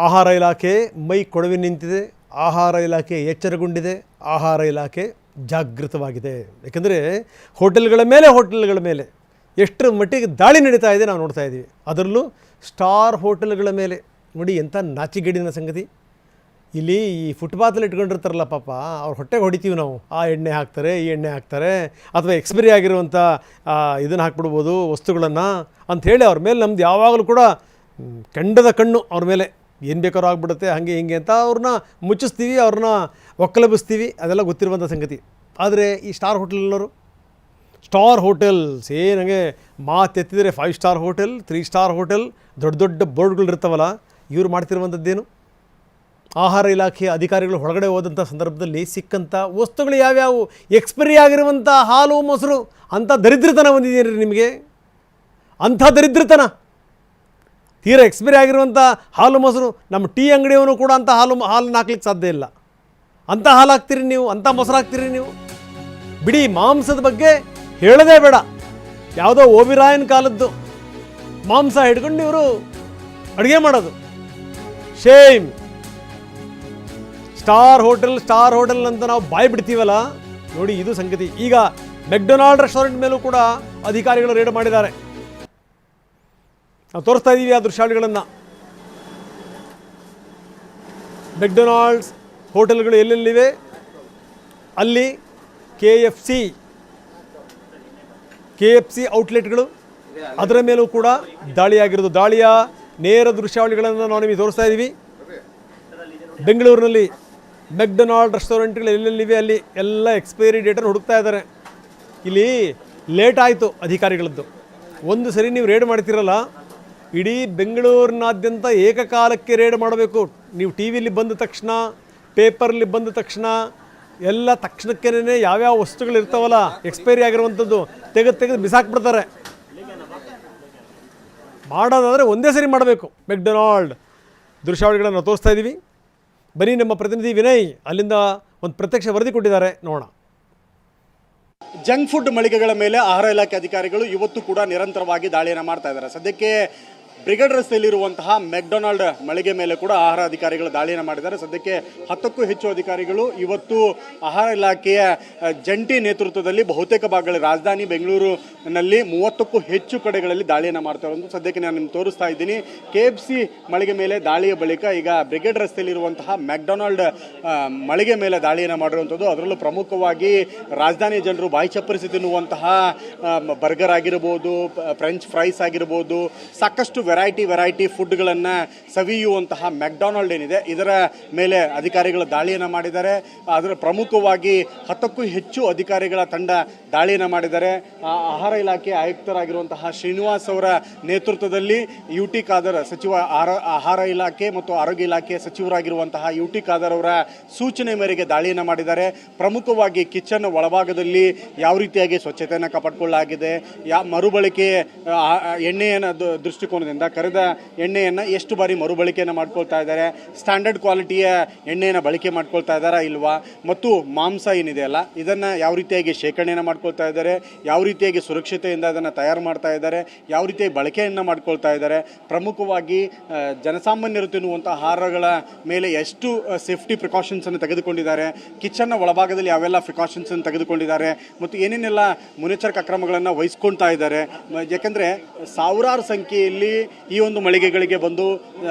ಆಹಾರ ಇಲಾಖೆ ಮೈ ಕೊಡವಿ ನಿಂತಿದೆ, ಆಹಾರ ಇಲಾಖೆ ಎಚ್ಚರಗೊಂಡಿದೆ, ಆಹಾರ ಇಲಾಖೆ ಜಾಗೃತವಾಗಿದೆ. ಏಕೆಂದರೆ ಹೋಟೆಲ್ಗಳ ಮೇಲೆ ಎಷ್ಟರ ಮಟ್ಟಿಗೆ ದಾಳಿ ನಡೀತಾ ಇದೆ ನಾವು ನೋಡ್ತಾ ಇದ್ದೀವಿ. ಅದರಲ್ಲೂ ಸ್ಟಾರ್ ಹೋಟೆಲ್ಗಳ ಮೇಲೆ ನೋಡಿ ಎಂಥ ನಾಚಿಗೇಡಿನ ಸಂಗತಿ. ಇಲ್ಲಿ ಈ ಫುಟ್ಪಾತಲ್ಲಿ ಇಟ್ಕೊಂಡಿರ್ತಾರಲ್ಲ ಪಾಪ, ಅವ್ರ ಹೊಟ್ಟೆಗೆ ಹೊಡಿತೀವಿ ನಾವು. ಆ ಎಣ್ಣೆ ಹಾಕ್ತಾರೆ, ಈ ಎಣ್ಣೆ ಹಾಕ್ತಾರೆ, ಅಥವಾ ಎಕ್ಸ್ಪೈರಿ ಆಗಿರುವಂಥ ಇದನ್ನು ಹಾಕ್ಬಿಡ್ಬೋದು ವಸ್ತುಗಳನ್ನು ಅಂಥೇಳಿ ಅವ್ರ ಮೇಲೆ ನಮ್ದು ಯಾವಾಗಲೂ ಕೂಡ ಕೆಂಡದ ಕಣ್ಣು ಅವ್ರ ಮೇಲೆ. ಏನು ಬೇಕಾದ್ರೂ ಆಗಿಬಿಡುತ್ತೆ ಹಾಗೆ ಹಿಂಗೆ ಅಂತ ಅವ್ರನ್ನ ಮುಚ್ಚಿಸ್ತೀವಿ, ಅವ್ರನ್ನ ಒಕ್ಕಲಬಿಸ್ತೀವಿ, ಅದೆಲ್ಲ ಗೊತ್ತಿರುವಂಥ ಸಂಗತಿ. ಆದರೆ ಈ ಸ್ಟಾರ್ ಹೋಟೆಲ್ಸ್ ಏನಂಗೆ ಮಾತೆತ್ತಿದರೆ 5 ಸ್ಟಾರ್ ಹೋಟೆಲ್, 3 ಸ್ಟಾರ್ ಹೋಟೆಲ್, ದೊಡ್ಡ ದೊಡ್ಡ ಬೋರ್ಡ್ಗಳಿರ್ತಾವಲ್ಲ, ಇವ್ರು ಮಾಡ್ತಿರುವಂಥದ್ದೇನು? ಆಹಾರ ಇಲಾಖೆಯ ಅಧಿಕಾರಿಗಳು ಹೊರಗಡೆ ಹೋದಂಥ ಸಂದರ್ಭದಲ್ಲಿ ಸಿಕ್ಕಂಥ ವಸ್ತುಗಳು ಯಾವ್ಯಾವು? ಎಕ್ಸ್ಪೈರಿ ಆಗಿರುವಂಥ ಹಾಲು ಮೊಸರು. ಅಂಥ ದರಿದ್ರತನ ಬಂದಿದ್ದೀರಿ ನಿಮಗೆ, ಅಂಥ ದರಿದ್ರತನ. ತೀರಾ ಎಕ್ಸ್ಪೈರಿ ಆಗಿರುವಂಥ ಹಾಲು ಮೊಸರು. ನಮ್ಮ ಟೀ ಅಂಗಡಿಯವನು ಕೂಡ ಅಂಥ ಹಾಲನ್ನು ಹಾಕ್ಲಿಕ್ಕೆ ಸಾಧ್ಯ ಇಲ್ಲ. ಅಂಥ ಹಾಲು ಹಾಕ್ತೀರಿ ನೀವು, ಅಂಥ ಮೊಸರು ಹಾಕ್ತೀರಿ ನೀವು. ಬಿಡಿ, ಮಾಂಸದ ಬಗ್ಗೆ ಹೇಳೋದೇ ಬೇಡ. ಯಾವುದೋ ಓಬಿರಾಯನ್ ಕಾಲದ್ದು ಮಾಂಸ ಹಿಡ್ಕೊಂಡು ಇವರು ಅಡುಗೆ ಮಾಡೋದು. ಶೇಮ್. ಸ್ಟಾರ್ ಹೋಟೆಲ್ ಅಂತ ನಾವು ಬಾಯಿ ಬಿಡ್ತೀವಲ್ಲ, ನೋಡಿ ಇದು ಸಂಗತಿ. ಈಗ ಮೆಕ್ಡೊನಾಲ್ಡ್ ರೆಸ್ಟೋರೆಂಟ್ ಮೇಲೂ ಕೂಡ ಅಧಿಕಾರಿಗಳು ರೇಡ್ ಮಾಡಿದ್ದಾರೆ. ನಾವು ತೋರಿಸ್ತಾ ಇದ್ದೀವಿ ಆ ದೃಶ್ಯಾವಳಿಗಳನ್ನು. ಮೆಕ್ಡೊನಾಲ್ಡ್ಸ್ ಹೋಟೆಲ್ಗಳು ಎಲ್ಲೆಲ್ಲಿವೆ ಅಲ್ಲಿ KFC ಔಟ್ಲೆಟ್ಗಳು, ಅದರ ಮೇಲೂ ಕೂಡ ದಾಳಿಯಾಗಿರೋದು. ದಾಳಿಯ ನೇರ ದೃಶ್ಯಾವಳಿಗಳನ್ನು ನಾವು ನಿಮಗೆ ತೋರಿಸ್ತಾ ಇದ್ದೀವಿ. ಬೆಂಗಳೂರಿನಲ್ಲಿ ಮೆಕ್ಡೊನಾಲ್ಡ್ ರೆಸ್ಟೋರೆಂಟ್ಗಳು ಎಲ್ಲೆಲ್ಲಿವೆ ಅಲ್ಲಿ ಎಲ್ಲ ಎಕ್ಸ್ಪೈರಿ ಡೇಟನ್ನು ಹುಡುಕ್ತಾ ಇದ್ದಾರೆ. ಇಲ್ಲಿ ಲೇಟ್ ಆಯಿತು ಅಧಿಕಾರಿಗಳದ್ದು. ಒಂದು ಸರಿ ನೀವು ರೇಡ್ ಮಾಡ್ತಿರಲ್ಲ, ಇಡೀ ಬೆಂಗಳೂರಿನಾದ್ಯಂತ ಏಕಕಾಲಕ್ಕೆ ರೇಡ್ ಮಾಡಬೇಕು. ನೀವು ಟಿ ವಿಲಿ ಬಂದ ತಕ್ಷಣ, ಪೇಪರ್ಲಿ ಬಂದ ತಕ್ಷಣ, ಎಲ್ಲ ತಕ್ಷಣಕ್ಕೇನೆ ಯಾವ್ಯಾವ ವಸ್ತುಗಳು ಇರ್ತಾವಲ್ಲ ಎಕ್ಸ್ಪೈರಿ ಆಗಿರುವಂಥದ್ದು ತೆಗೆದು ಬಿಸಾಕ್ಬಿಡ್ತಾರೆ. ಮಾಡೋದಾದರೆ ಒಂದೇ ಸರಿ ಮಾಡಬೇಕು. ಮೆಕ್ಡೊನಾಲ್ಡ್ ದೃಶ್ಯಾವಳಿಗಳನ್ನು ತೋರಿಸ್ತಾ ಇದ್ದೀವಿ. ಬನ್ನಿ, ನಮ್ಮ ಪ್ರತಿನಿಧಿ ವಿನಯ್ ಅಲ್ಲಿಂದ ಒಂದು ಪ್ರತ್ಯಕ್ಷ ವರದಿ ಕೊಟ್ಟಿದ್ದಾರೆ, ನೋಡೋಣ. ಜಂಕ್ ಫುಡ್ ಮಳಿಗೆಗಳ ಮೇಲೆ ಆಹಾರ ಇಲಾಖೆ ಅಧಿಕಾರಿಗಳು ಇವತ್ತು ಕೂಡ ನಿರಂತರವಾಗಿ ದಾಳಿಯನ್ನು ಮಾಡ್ತಾ ಇದ್ದಾರೆ. ಸದ್ಯಕ್ಕೆ ಬ್ರಿಗೇಡ್ ರಸ್ತೆಯಲ್ಲಿರುವಂತಹ ಮೆಕ್ಡೊನಾಲ್ಡ್ ಮಳಿಗೆ ಮೇಲೆ ಕೂಡ ಆಹಾರ ಅಧಿಕಾರಿಗಳು ದಾಳಿಯನ್ನು ಮಾಡಿದ್ದಾರೆ. ಸದ್ಯಕ್ಕೆ 10ಕ್ಕೂ ಹೆಚ್ಚು ಅಧಿಕಾರಿಗಳು ಇವತ್ತು ಆಹಾರ ಇಲಾಖೆಯ ಜಂಟಿ ನೇತೃತ್ವದಲ್ಲಿ ಬಹುತೇಕ ಭಾಗಗಳಲ್ಲಿ ರಾಜಧಾನಿ ಬೆಂಗಳೂರಿನಲ್ಲಿ 30ಕ್ಕೂ ಹೆಚ್ಚು ಕಡೆಗಳಲ್ಲಿ ದಾಳಿಯನ್ನು ಮಾಡ್ತಾ ಇರೋದು ಸದ್ಯಕ್ಕೆ ನಾನು ನಿಮ್ಗೆ ತೋರಿಸ್ತಾ ಇದ್ದೀನಿ. KFC ಮಳಿಗೆ ಮೇಲೆ ದಾಳಿಯ ಬಳಿಕ ಈಗ ಬ್ರಿಗೇಡ್ ರಸ್ತೆಯಲ್ಲಿರುವಂತಹ ಮೆಕ್ಡೊನಾಲ್ಡ್ ಮಳಿಗೆ ಮೇಲೆ ದಾಳಿಯನ್ನು ಮಾಡಿರುವಂಥದ್ದು. ಅದರಲ್ಲೂ ಪ್ರಮುಖವಾಗಿ ರಾಜಧಾನಿ ಜನರು ಬಾಯಿ ಚಪ್ಪರಿಸಿ ತಿನ್ನುವಂತಹ ಬರ್ಗರ್ ಆಗಿರ್ಬೋದು, ಫ್ರೆಂಚ್ ಫ್ರೈಸ್ ಆಗಿರ್ಬೋದು, ಸಾಕಷ್ಟು ವೆರೈಟಿ ಫುಡ್ಗಳನ್ನು ಸವಿಯುವಂತಹ ಮೆಕ್ಡೊನಾಲ್ಡ್ ಏನಿದೆ ಇದರ ಮೇಲೆ ಅಧಿಕಾರಿಗಳು ದಾಳಿಯನ್ನು ಮಾಡಿದ್ದಾರೆ. ಅದರ ಪ್ರಮುಖವಾಗಿ 10ಕ್ಕೂ ಹೆಚ್ಚು ಅಧಿಕಾರಿಗಳ ತಂಡ ದಾಳಿಯನ್ನು ಮಾಡಿದ್ದಾರೆ. ಆಹಾರ ಇಲಾಖೆ ಆಯುಕ್ತರಾಗಿರುವಂತಹ ಶ್ರೀನಿವಾಸ್ ಅವರ ನೇತೃತ್ವದಲ್ಲಿ UT ಖಾದರ್ ಸಚಿವ ಆಹಾರ ಇಲಾಖೆ ಮತ್ತು ಆರೋಗ್ಯ ಇಲಾಖೆ ಸಚಿವರಾಗಿರುವಂತಹ UT ಖಾದರ್ ಅವರ ಸೂಚನೆ ಮೇರೆಗೆ ದಾಳಿಯನ್ನು ಮಾಡಿದ್ದಾರೆ. ಪ್ರಮುಖವಾಗಿ ಕಿಚನ್ ಒಳಭಾಗದಲ್ಲಿ ಯಾವ ರೀತಿಯಾಗಿ ಸ್ವಚ್ಛತೆಯನ್ನು ಕಾಪಾಡಿಕೊಳ್ಳಲಾಗಿದೆ, ಮರುಬಳಕೆ ಎಣ್ಣೆಯನ್ನು ದೃಷ್ಟಿಕೋನದಿಂದ ಕರೆದ ಎಣ್ಣೆಯನ್ನು ಎಷ್ಟು ಬಾರಿ ಮರುಬಳಕೆಯನ್ನು ಮಾಡ್ಕೊಳ್ತಾ ಇದ್ದಾರೆ, ಸ್ಟ್ಯಾಂಡರ್ಡ್ ಕ್ವಾಲಿಟಿಯ ಎಣ್ಣೆಯನ್ನು ಬಳಕೆ ಮಾಡ್ಕೊಳ್ತಾ ಇದ್ದಾರಾ ಇಲ್ವಾ, ಮತ್ತು ಮಾಂಸ ಏನಿದೆಯಲ್ಲ ಇದನ್ನು ಯಾವ ರೀತಿಯಾಗಿ ಶೇಖರಣೆಯನ್ನು ಮಾಡ್ಕೊಳ್ತಾ ಇದ್ದಾರೆ, ಯಾವ ರೀತಿಯಾಗಿ ಸುರಕ್ಷತೆಯಿಂದ ಅದನ್ನು ತಯಾರು ಮಾಡ್ತಾ ಇದ್ದಾರೆ, ಯಾವ ರೀತಿಯಾಗಿ ಬಳಕೆಯನ್ನು ಮಾಡ್ಕೊಳ್ತಾ ಇದ್ದಾರೆ, ಪ್ರಮುಖವಾಗಿ ಜನಸಾಮಾನ್ಯರು ತಿನ್ನುವಂಥ ಆಹಾರಗಳ ಮೇಲೆ ಎಷ್ಟು ಸೇಫ್ಟಿ ಪ್ರಿಕಾಷನ್ಸನ್ನು ತೆಗೆದುಕೊಂಡಿದ್ದಾರೆ, ಕಿಚನ್ನ ಒಳಭಾಗದಲ್ಲಿ ಯಾವೆಲ್ಲ ಪ್ರಿಕಾಷನ್ಸನ್ನು ತೆಗೆದುಕೊಂಡಿದ್ದಾರೆ ಮತ್ತು ಏನೇನೆಲ್ಲ ಮುನ್ನೆಚ್ಚರಿಕಾ ಕ್ರಮಗಳನ್ನು ವಹಿಸ್ಕೊಳ್ತಾ ಇದ್ದಾರೆ. ಯಾಕೆಂದರೆ ಸಾವಿರಾರು ಸಂಖ್ಯೆಯಲ್ಲಿ ಈ ಒಂದು ಮಳಿಗೆಗಳಿಗೆ ಬಂದು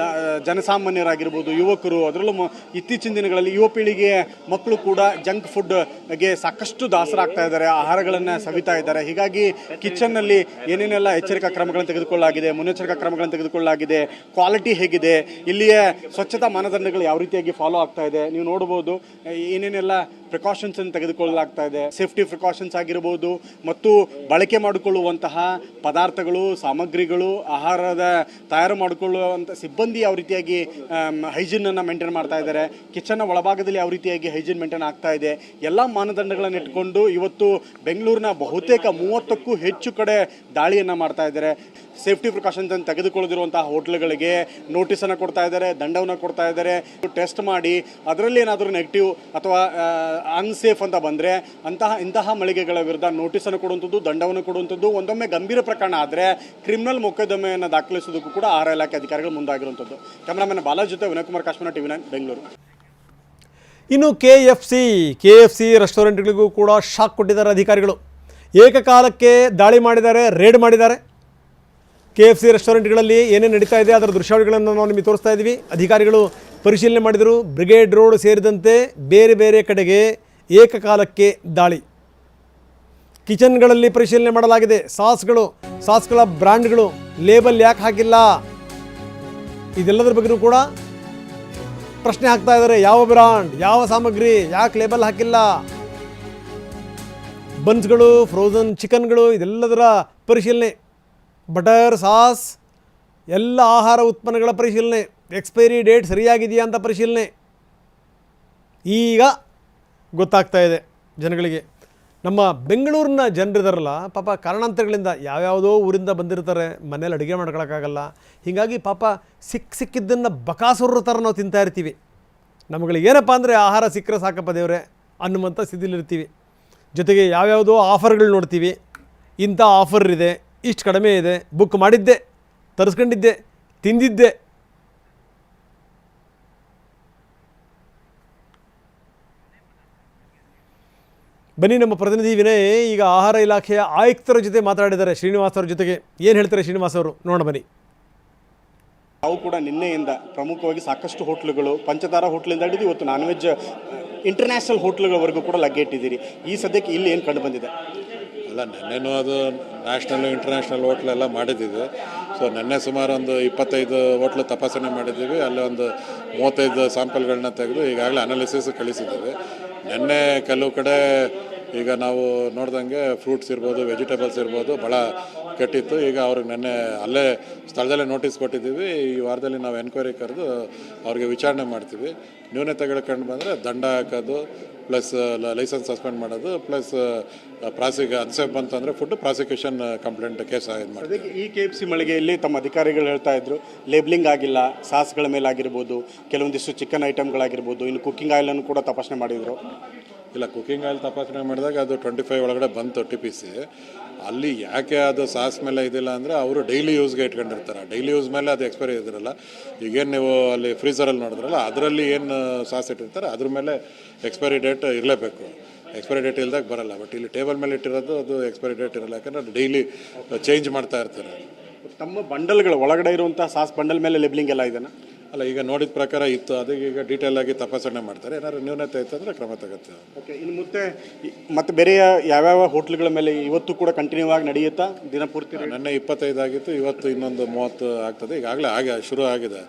ಜನಸಾಮಾನ್ಯರಾಗಿರ್ಬೋದು, ಯುವಕರು, ಅದರಲ್ಲೂ ಇತ್ತೀಚಿನ ದಿನಗಳಲ್ಲಿ ಯುವ ಪೀಳಿಗೆಯ ಮಕ್ಕಳು ಕೂಡ ಜಂಕ್ ಫುಡ್ಗೆ ಸಾಕಷ್ಟು ದಾಸರಾಗ್ತಾ ಇದ್ದಾರೆ, ಆಹಾರಗಳನ್ನು ಸವಿತಾ ಇದ್ದಾರೆ. ಹೀಗಾಗಿ ಕಿಚನ್ನಲ್ಲಿ ಏನೇನೆಲ್ಲ ಎಚ್ಚರಿಕಾ ಕ್ರಮಗಳನ್ನು ತೆಗೆದುಕೊಳ್ಳಲಾಗಿದೆ, ಮುನ್ನೆಚ್ಚರಿಕಾ ಕ್ರಮಗಳನ್ನು ತೆಗೆದುಕೊಳ್ಳಲಾಗಿದೆ, ಕ್ವಾಲಿಟಿ ಹೇಗಿದೆ, ಇಲ್ಲಿಯ ಸ್ವಚ್ಛತಾ ಮಾನದಂಡಗಳು ಯಾವ ರೀತಿಯಾಗಿ ಫಾಲೋ ಆಗ್ತಾ ಇದೆ ನೀವು ನೋಡ್ಬೋದು. ಏನೇನೆಲ್ಲ ಪ್ರಿಕಾಷನ್ಸ್ ಅನ್ನು ತೆಗೆದುಕೊಳ್ಳಲಾಗ್ತಾ ಇದೆ, ಸೇಫ್ಟಿ ಪ್ರಿಕಾಷನ್ಸ್ ಆಗಿರ್ಬೋದು ಮತ್ತು ಬಳಕೆ ಮಾಡಿಕೊಳ್ಳುವಂತಹ ಪದಾರ್ಥಗಳು, ಸಾಮಗ್ರಿಗಳು, ಆಹಾರದ ತಯಾರು ಮಾಡಿಕೊಳ್ಳುವಂಥ ಸಿಬ್ಬಂದಿ ಯಾವ ರೀತಿಯಾಗಿ ಹೈಜೀನನ್ನು ಮೇಂಟೈನ್ ಮಾಡ್ತಾ ಇದ್ದಾರೆ, ಕಿಚನ್ನ ಒಳಭಾಗದಲ್ಲಿ ಯಾವ ರೀತಿಯಾಗಿ ಹೈಜೀನ್ ಮೇಂಟೈನ್ ಆಗ್ತಾ ಇದೆ, ಎಲ್ಲ ಮಾನದಂಡಗಳನ್ನು ಇಟ್ಕೊಂಡು ಇವತ್ತು ಬೆಂಗಳೂರಿನ ಬಹುತೇಕ 30ಕ್ಕೂ ಹೆಚ್ಚು ಕಡೆ ದಾಳಿಯನ್ನು ಮಾಡ್ತಾ ಇದ್ದಾರೆ. ಸೇಫ್ಟಿ ಪ್ರಿಕಾಷನ್ಸ್ ಅನ್ನು ತೆಗೆದುಕೊಳ್ಳದಿರುವಂತಹ ಹೋಟ್ಲ್ಗಳಿಗೆ ನೋಟಿಸನ್ನು ಕೊಡ್ತಾ ಇದ್ದಾರೆ, ದಂಡವನ್ನು ಕೊಡ್ತಾ ಇದ್ದಾರೆ. ಟೆಸ್ಟ್ ಮಾಡಿ ಅದರಲ್ಲಿ ಏನಾದರೂ ನೆಗೆಟಿವ್ ಅಥವಾ ಅನ್ಸೇಫ್ ಅಂತ ಬಂದರೆ ಇಂತಹ ಮಳಿಗೆಗಳ ವಿರುದ್ಧ ನೋಟಿಸನ್ನು ಕೊಡುವಂಥದ್ದು, ದಂಡವನ್ನು ಕೊಡುವಂಥದ್ದು, ಒಂದೊಮ್ಮೆ ಗಂಭೀರ ಪ್ರಕರಣ ಆದರೆ ಕ್ರಿಮಿನಲ್ ಮೊಕದ್ದಮೆಯನ್ನು ದಾಖಲಿಸೋದಕ್ಕೂ ಕೂಡ ಆಹಾರ ಇಲಾಖೆ ಅಧಿಕಾರಿಗಳು ಮುಂದಾಗಿರುವಂಥದ್ದು. ಕ್ಯಾಮರಾಮನ್ ಬಾಲಾಜಿ ಜೊತೆ ವಿನಯಕುಮಾರ್ ಕಾಶ್ಮೀರ TV9 ಬೆಂಗಳೂರು. ಇನ್ನು ಕೆ ಎಫ್ ಸಿ ರೆಸ್ಟೋರೆಂಟ್ಗಳಿಗೂ ಕೂಡ ಶಾಕ್ ಕೊಟ್ಟಿದ್ದಾರೆ ಅಧಿಕಾರಿಗಳು. ಏಕಕಾಲಕ್ಕೆ ದಾಳಿ ಮಾಡಿದ್ದಾರೆ, ರೇಡ್ ಮಾಡಿದ್ದಾರೆ. KFC ರೆಸ್ಟೋರೆಂಟ್ಗಳಲ್ಲಿ ಏನೇನು ನಡೀತಾ ಇದೆ ಅದರ ದೃಶ್ಯಾವಳಿಗಳನ್ನು ನಾವು ನಿಮಗೆ ತೋರಿಸ್ತಾ ಇದ್ದೀವಿ. ಅಧಿಕಾರಿಗಳು ಪರಿಶೀಲನೆ ಮಾಡಿದರು. ಬ್ರಿಗೇಡ್ ರೋಡ್ ಸೇರಿದಂತೆ ಬೇರೆ ಬೇರೆ ಕಡೆಗೆ ಏಕಕಾಲಕ್ಕೆ ದಾಳಿ. ಕಿಚನ್ಗಳಲ್ಲಿ ಪರಿಶೀಲನೆ ಮಾಡಲಾಗಿದೆ. ಸಾಸ್ಗಳ ಬ್ರ್ಯಾಂಡ್ಗಳು ಲೇಬಲ್ ಯಾಕೆ ಹಾಕಿಲ್ಲ, ಇದೆಲ್ಲದರ ಬಗ್ಗೆಯೂ ಕೂಡ ಪ್ರಶ್ನೆ ಹಾಕ್ತಾ ಇದ್ದಾರೆ. ಯಾವ ಬ್ರ್ಯಾಂಡ್, ಯಾವ ಸಾಮಗ್ರಿ, ಯಾಕೆ ಲೇಬಲ್ ಹಾಕಿಲ್ಲ, ಬನ್ಸ್ಗಳು, ಫ್ರೋಝನ್ ಚಿಕನ್ಗಳು, ಇದೆಲ್ಲದರ ಪರಿಶೀಲನೆ. ಬಟರ್, ಸಾಸ್, ಎಲ್ಲ ಆಹಾರ ಉತ್ಪನ್ನಗಳ ಪರಿಶೀಲನೆ. ಎಕ್ಸ್ಪೈರಿ ಡೇಟ್ ಸರಿಯಾಗಿದೆಯಾ ಅಂತ ಪರಿಶೀಲನೆ. ಈಗ ಗೊತ್ತಾಗ್ತಾ ಇದೆ ಜನಗಳಿಗೆ. ನಮ್ಮ ಬೆಂಗಳೂರಿನ ಜನರಿದಾರಲ್ಲ ಪಾಪ, ಕಾರಣಾಂತರಗಳಿಂದ ಯಾವ್ಯಾವುದೋ ಊರಿಂದ ಬಂದಿರ್ತಾರೆ, ಮನೇಲಿ ಅಡುಗೆ ಮಾಡ್ಕೊಳಕ್ಕಾಗಲ್ಲ. ಹೀಗಾಗಿ ಪಾಪ ಸಿಕ್ಕಿದ್ದನ್ನು ಬಕಾಸುರ ಥರ ನಾವು ತಿಂತಾ ಇರ್ತೀವಿ. ನಮ್ಗಳಿಗೆ ಏನಪ್ಪ ಅಂದರೆ ಆಹಾರ ಸಿಕ್ಕರೆ ಸಾಕಪ್ಪ ದೇವ್ರೆ ಅನ್ನುವಂಥ ಸ್ಥಿತಿಲಿರ್ತೀವಿ. ಜೊತೆಗೆ ಯಾವ್ಯಾವುದೋ ಆಫರ್ಗಳು ನೋಡ್ತೀವಿ. ಇಂಥ ಆಫರ್ ಇದೆ, ಇಷ್ಟು ಕಡಿಮೆ ಇದೆ, ಬುಕ್ ಮಾಡಿದ್ದೆ, ತರಿಸ್ಕೊಂಡಿದ್ದೆ, ತಿಂದಿದ್ದೆ. ಬನ್ನಿ, ನಮ್ಮ ಪ್ರತಿನಿಧಿ ವಿನಯ್ ಈಗ ಆಹಾರ ಇಲಾಖೆಯ ಆಯುಕ್ತರ ಜೊತೆ ಮಾತಾಡಿದ್ದಾರೆ, ಶ್ರೀನಿವಾಸ್ ಅವ್ರ ಜೊತೆಗೆ. ಏನು ಹೇಳ್ತಾರೆ ಶ್ರೀನಿವಾಸ್ ಅವರು, ನೋಡೋಣ ಬನ್ನಿ. ನಾವು ಕೂಡ ನಿನ್ನೆಯಿಂದ ಪ್ರಮುಖವಾಗಿ ಸಾಕಷ್ಟು ಹೋಟ್ಲುಗಳು, ಪಂಚತಾರ ಹೋಟ್ಲಿಂದ ಹಿಡಿದು ಇವತ್ತು ನಾನ್ ವೆಜ್ ಇಂಟರ್ನ್ಯಾಷನಲ್ ಹೋಟ್ಲುಗಳವರೆಗೂ ಕೂಡ ಲಗ್ಗೆ ಇಟ್ಟಿದ್ದೀರಿ. ಈ ಸದ್ಯಕ್ಕೆ ಇಲ್ಲಿ ಏನು ಕಂಡು ಬಂದಿದೆ? ಅಲ್ಲ, ನೆನ್ನೆನೂ ಅದು ನ್ಯಾಷನಲ್ ಇಂಟರ್ನ್ಯಾಷನಲ್ ಹೋಟ್ಲೆಲ್ಲ ಮಾಡಿದ್ದೀವಿ. ಸೊ ನೆನ್ನೆ ಸುಮಾರು ಒಂದು 25 ಹೋಟ್ಲು ತಪಾಸಣೆ ಮಾಡಿದ್ದೀವಿ. ಅಲ್ಲಿ ಒಂದು 35 ಸ್ಯಾಂಪಲ್ಗಳನ್ನ ತೆಗೆದು ಈಗಾಗಲೇ ಅನಾಲಿಸಿಸ್ ಕಳಿಸಿದ್ದೀವಿ. ನೆನ್ನೆ ಕೆಲವು ಕಡೆ ಈಗ ನಾವು ನೋಡ್ದಂಗೆ ಫ್ರೂಟ್ಸ್ ಇರ್ಬೋದು, ವೆಜಿಟೇಬಲ್ಸ್ ಇರ್ಬೋದು, ಭಾಳ ಕೆಟ್ಟಿತ್ತು. ಈಗ ಅವ್ರಿಗೆ ನೆನ್ನೆ ಅಲ್ಲೇ ಸ್ಥಳದಲ್ಲೇ ನೋಟಿಸ್ ಕೊಟ್ಟಿದ್ದೀವಿ. ಈ ವಾರದಲ್ಲಿ ನಾವು ಎನ್ಕ್ವೈರಿ ಕರೆದು ಅವ್ರಿಗೆ ವಿಚಾರಣೆ ಮಾಡ್ತೀವಿ. ನ್ಯೂನತೆಗಳು ಕಂಡು ಬಂದರೆ ದಂಡ ಹಾಕೋದು, ಪ್ಲಸ್ ಲೈಸೆನ್ಸ್ ಸಸ್ಪೆಂಡ್ ಮಾಡೋದು, ಪ್ಲಸ್ ಅನ್ಸೇಫ್ ಬಂತಂದರೆ ಪ್ರಾಸಿಕ್ಯೂಷನ್ ಕಂಪ್ಲೇಂಟ್ ಕೇಸ್ ಮಾಡ್ತೀವಿ. ಈ KFC ಮಳಿಗೆಯಲ್ಲಿ ತಮ್ಮ ಅಧಿಕಾರಿಗಳು ಹೇಳ್ತಾ ಇದ್ರು ಲೇಬ್ಲಿಂಗ್ ಆಗಿಲ್ಲ, ಸಾಸ್ಗಳ ಮೇಲೆ ಆಗಿರ್ಬೋದು, ಕೆಲವೊಂದಿಷ್ಟು ಚಿಕನ್ ಐಟಮ್ಗಳಾಗಿರ್ಬೋದು, ಇನ್ನು ಕುಕ್ಕಿಂಗ್ ಆಯಿಲನ್ನು ಕೂಡ ತಪಾಸಣೆ ಮಾಡಿದರು. ಇಲ್ಲ, ಕುಕ್ಕಿಂಗ್ ಆಯಿಲ್ ತಪಾಸಣೆ ಮಾಡಿದಾಗ ಅದು 25 ಒಳಗಡೆ ಬಂತು TPC. ಅಲ್ಲಿ ಯಾಕೆ ಅದು ಸಾಸ್ ಮೇಲೆ ಇದಿಲ್ಲ ಅಂದರೆ ಅವರು ಡೈಲಿ ಯೂಸ್ಗೆ ಇಟ್ಕೊಂಡಿರ್ತಾರೆ. ಡೈಲಿ ಯೂಸ್ ಮೇಲೆ ಅದು ಎಕ್ಸ್ಪೈರಿ ಇದಿರಲ್ಲ. ಈಗೇನು ನೀವು ಅಲ್ಲಿ ಫ್ರೀಸರಲ್ಲಿ ನೋಡಿದ್ರಲ್ಲ, ಅದರಲ್ಲಿ ಏನು ಸಾಸ್ ಇಟ್ಟಿರ್ತಾರೆ ಅದ್ರ ಮೇಲೆ ಎಕ್ಸ್ಪೈರಿ ಡೇಟ್ ಇರಲೇಬೇಕು. ಎಕ್ಸ್ಪೈರಿ ಡೇಟ್ ಇಲ್ದಾಗ ಬರಲ್ಲ. ಬಟ್ ಇಲ್ಲಿ ಟೇಬಲ್ ಮೇಲೆ ಇಟ್ಟಿರೋದು ಅದು ಎಕ್ಸ್ಪೈರಿ ಡೇಟ್ ಇರಲ್ಲ, ಯಾಕಂದರೆ ಅದು ಡೈಲಿ ಚೇಂಜ್ ಮಾಡ್ತಾ ಇರ್ತಾರೆ. ತಮ್ಮ ಬಂಡಲ್ಗಳು ಒಳಗಡೆ ಇರುವಂಥ ಸಾಸ್ ಬಂಡಲ್ ಮೇಲೆ ಲೇಬ್ಲಿಂಗ್ ಎಲ್ಲ ಇದೆಯಾ? ಅಲ್ಲ, ಈಗ ನೋಡಿದ ಪ್ರಕಾರ ಇತ್ತು. ಅದಕ್ಕೆ ಈಗ ಡೀಟೇಲ್ ಆಗಿ ತಪಾಸಣೆ ಮಾಡ್ತಾರೆ. ಏನಾದ್ರು ನ್ಯೂನತೆ ಇತ್ತು ಅಂದರೆ ಕ್ರಮ ತಗುತ್ತೆ. ಓಕೆ, ಇನ್ನು ಮತ್ತೆ ಬೇರೆಯ ಯಾವ್ಯಾವ ಹೋಟ್ಲುಗಳ ಮೇಲೆ ಇವತ್ತು ಕೂಡ ಕಂಟಿನ್ಯೂ ಆಗಿ ನಡೆಯುತ್ತಾ ದಿನಪೂರ್ತಿ? ನೆನ್ನೆ 25 ಆಗಿತ್ತು, ಇವತ್ತು ಇನ್ನೊಂದು 30 ಆಗ್ತದೆ. ಈಗಾಗಲೇ ಶುರು ಆಗಿದೆ.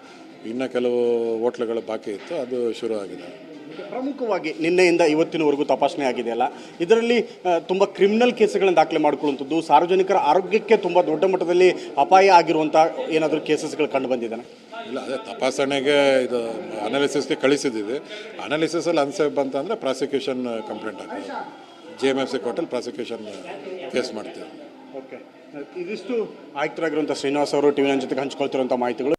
ಇನ್ನು ಕೆಲವು ಹೋಟ್ಲುಗಳು ಬಾಕಿ ಇತ್ತು, ಅದು ಶುರು ಆಗಿದೆ. ಪ್ರಮುಖವಾಗಿ ನಿನ್ನೆಯಿಂದ ಇವತ್ತಿನವರೆಗೂ ತಪಾಸಣೆ ಆಗಿದೆಯಲ್ಲ, ಇದರಲ್ಲಿ ತುಂಬ ಕ್ರಿಮಿನಲ್ ಕೇಸ್ಗಳನ್ನು ದಾಖಲೆ ಮಾಡಿಕೊಳ್ಳುವಂಥದ್ದು, ಸಾರ್ವಜನಿಕರ ಆರೋಗ್ಯಕ್ಕೆ ತುಂಬ ದೊಡ್ಡ ಮಟ್ಟದಲ್ಲಿ ಅಪಾಯ ಆಗಿರುವಂಥ ಏನಾದರೂ ಕೇಸಸ್ಗಳು ಕಂಡು ಬಂದಿದ್ದಾನೆ? ಇಲ್ಲ, ಅದೇ ತಪಾಸಣೆಗೆ ಇದು ಅನಾಲಿಸಿಸ್ಗೆ ಕಳಿಸಿದ್ದೀವಿ. ಅನಾಲಿಸಿಸಲ್ಲಿ ಅನ್ಸೇಫ್ ಬಂತಂದರೆ ಪ್ರಾಸಿಕ್ಯೂಷನ್ ಕಂಪ್ಲೇಂಟ್ ಆಗ್ತದೆ. JMFC ಕೋರ್ಟಲ್ಲಿ ಪ್ರಾಸಿಕ್ಯೂಷನ್ ಕೇಸ್ ಮಾಡ್ತೀವಿ. ಓಕೆ, ಇದಿಷ್ಟು ಆಯುಕ್ತರಾಗಿರುವಂಥ ಶ್ರೀನಿವಾಸ್ ಅವರು TV9 ಜೊತೆಗೆ ಹಂಚ್ಕೊಳ್ತಿರುವಂಥ ಮಾಹಿತಿಗಳು.